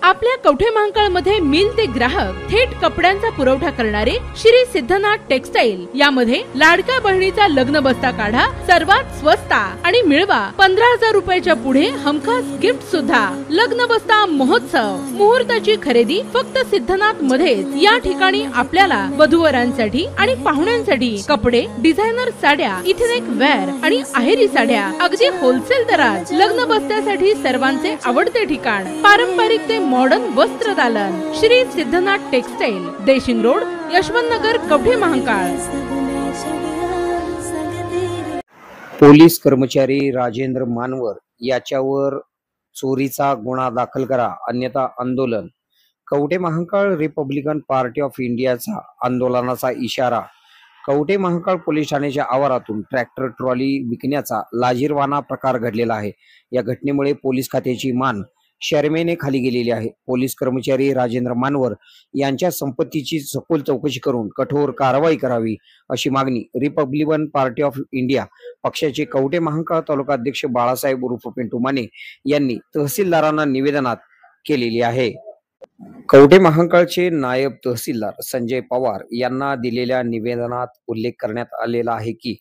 आपल्या कवठे महांकाळ मध्ये मिल ते ग्राहक थेट कपड्यांचा पुरवठा करणारे श्री सिद्धनाथ टेक्सटाईल यामध्ये लाडक्या बहिणीचा लग्न बस्ता काढा सर्वात स्वस्त आणि मिळवा 15,000 रुपयाच्या पुढे हमखास गिफ्ट सुद्धा। लग्न बस्ता महोत्सव मुहूर्ताची खरेदी फक्त सिद्धनाथ मध्येच। या ठिकाणी आपल्याला वधूवरांसाठी आणि पाहुण्यांसाठी कपडे, डिझायनर साड्या, इथेनिक वेअर आणि आहेरी साड्या अगदी होलसेल दरात। लग्न बस्त्यासाठी सर्वांचे आवडते ठिकाण पारंपरिक ते मॉडर्न वस्त्र दालन श्री सिद्धनाथ टेक्सटाईल, देशिंग रोड, यशवंत नगर, कवठे महांकाळ। पोलीस कर्मचारी राजेंद्र मानवर याच्यावर चोरीचा गुन्हा दाखल करा अन्यथा आंदोलन। Kavathe Mahankal Republican party of इंडियाचा आंदोलनाचा इशारा। कवठे महांकाळ पोलीस ठाण्याच्या आवारातून ट्रॅक्टर ट्रॉली विकण्याचा लाजिरवाणा प्रकार घडलेला आहे। या घटनेमुळे पोलीस खात्याची मान शरमेने खाली गेलेली आहे। पोलीस कर्मचारी राजेंद्र मानवर यांच्या संपत्तीची सखोल चौकशी करून कठोर कारवाई करावी अशी मागणी रिपब्लिकन पार्टी ऑफ इंडिया पक्षाचे कवठे महांकाळ तालुका अध्यक्ष बाळासाहेब उर्फ पिंटू माने यांनी तहसीलदारांना निवेदनात केलेली आहे। कवठे महांकाळचे नायब तहसीलदार संजय पवार यांना दिलेल्या निवेदनात उल्लेख करण्यात आलेला आहे की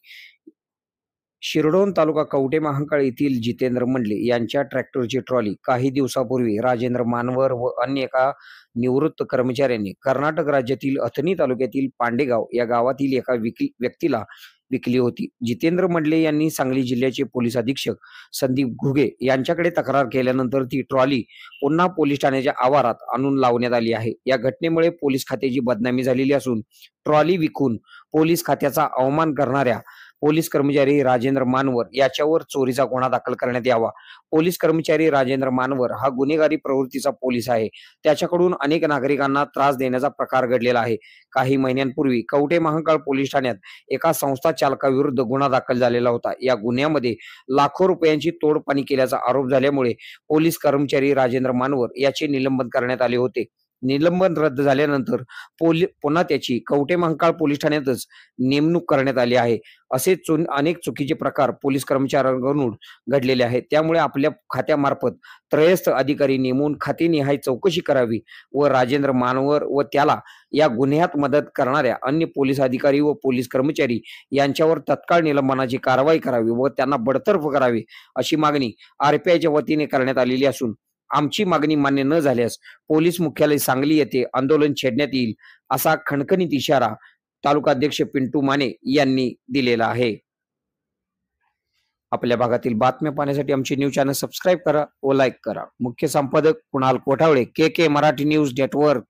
शिरडोन तालुका कवठे महांकाळ येथील जितेंद्र मंडले यांच्या ट्रॅक्टरची ट्रॉली काही दिवसापूर्वी राजेंद्र मानवर व अन्य एका निवृत्त कर्मचाऱ्यांनी कर्नाटक राज्यातील अथणी तालुक्यातील पांडेगाव या गावातील एका व्यक्तीला विकली होती। जितेंद्र मंडले यांनी सांगली जिल्ह्याचे पोलीस अधीक्षक संदीप घुगे यांच्याकडे तक्रार केल्यानंतर ती ट्रॉली पुन्हा पोलीस ठाण्याच्या आवारात आणून लावण्यात आली आहे। या घटनेमुळे पोलीस खात्याची बदनामी झालेली असून ट्रॉली विकून पोलीस खात्याचा अवमान करणाऱ्या पोलीस कर्मचारी राजेंद्र मानवर याच्यावर चोरीचा गुन्हा दाखल करण्यात यावा। पोलीस कर्मचारी राजेंद्र मानवर हा गुन्हेगारी प्रवृत्तीचा पोलीस आहे। त्याच्याकडून अनेक नागरिकांना त्रास देण्याचा प्रकार घडलेला आहे। काही महिन्यांपूर्वी कवठे महांकाळ पोलीस ठाण्यात एका संस्था चालकाविरुद्ध गुन्हा दाखल झालेला होता। या गुन्ह्यामध्ये लाखो रुपयांची तोडपाणी केल्याचा आरोप झाल्यामुळे पोलीस कर्मचारी राजेंद्र मानवर याचे निलंबन करण्यात आले होते। निलंबन रद्द झाल्यानंतर पुन्हा त्याची कवठे महांकाळ पोलीस ठाण्यातच नेमणूक करण्यात आली आहे। असे अनेक चुकीचे प्रकार पोलीस कर्मचाऱ्यांकडून घडलेले आहेत। त्यामुळे आपल्या खात्यामार्फत त्रयस्थ अधिकारी नेमून खातेनिहाय चौकशी करावी व राजेंद्र मानवर व त्याला या गुन्ह्यात मदत करणाऱ्या अन्य पोलीस अधिकारी व पोलीस कर्मचारी यांच्यावर तत्काळ निलंबनाची कारवाई करावी व त्यांना बडतर्फ करावी अशी मागणी आरपीआयच्या वतीने करण्यात आलेली असून आमची मागणी मान्य न झाल्यास पोलीस मुख्यालय सांगली येथे आंदोलन छेडण्यात येईल असा खणखणीत इशारा तालुका अध्यक्ष पिंटू माने यांनी दिलेला आहे। आपल्या भागातील बातम्या पाहण्यासाठी आमचे न्यूज चॅनल सबस्क्राइब करा व लाईक करा। मुख्य संपादक कुणाल कोठावळे, के मराठी न्यूज नेटवर्क।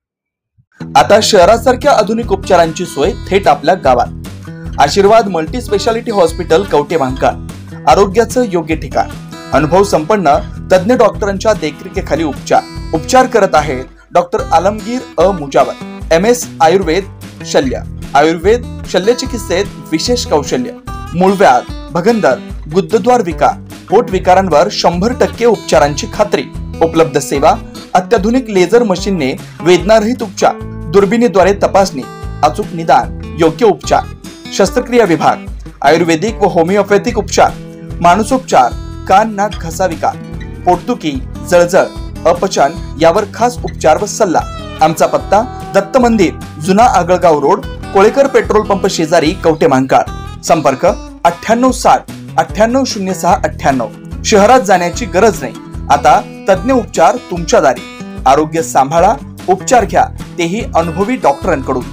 आता शहरासारख्या आधुनिक उपचारांची सोय थेट आपल्या गावात। आशीर्वाद multi speciality hospital Kavathe Mahankal, आरोग्याचं योग्य ठिकाण। अनुभव संपन्न तज्ञ डॉक्टरांच्या देखरेखीखाली उपचार करत आहेत डॉक्टर आलमगीर मुजावर, MS आयुर्वेद शल्य। आयुर्वेद शल्य चिकित्सेत विशेष कौशल्य। मूळव्याध, भगंदर, गुदद्वार विकार, पोट विकारांवर 100% उपचारांची खात्री। उपलब्ध सेवा अत्याधुनिक लेझर मशीनने वेदनारहित उपचार, दुर्बिणीद्वारे तपासणी, अचूक निदान, योग्य उपचार। शस्त्रक्रिया विभाग, आयुर्वेदिक व होमिओपॅथिक उपचार, मानसोपचार, कान नाक घसा विकार, पोटदुखी, जळजळ, अपचन यावर खास उपचार व सल्ला। आमचा पत्ता दत्त मंदिर, जुना Agalgaon road, Kolekar petrol pump शेजारी, कवठे महांकाळ। संपर्क 9860 9806 98। शहरात जाण्याची गरज नाही, आता तज्ञ उपचार तुमच्या दारी। आरोग्य सांभाळा, उपचार घ्या, तेही अनुभवी डॉक्टरांकडून।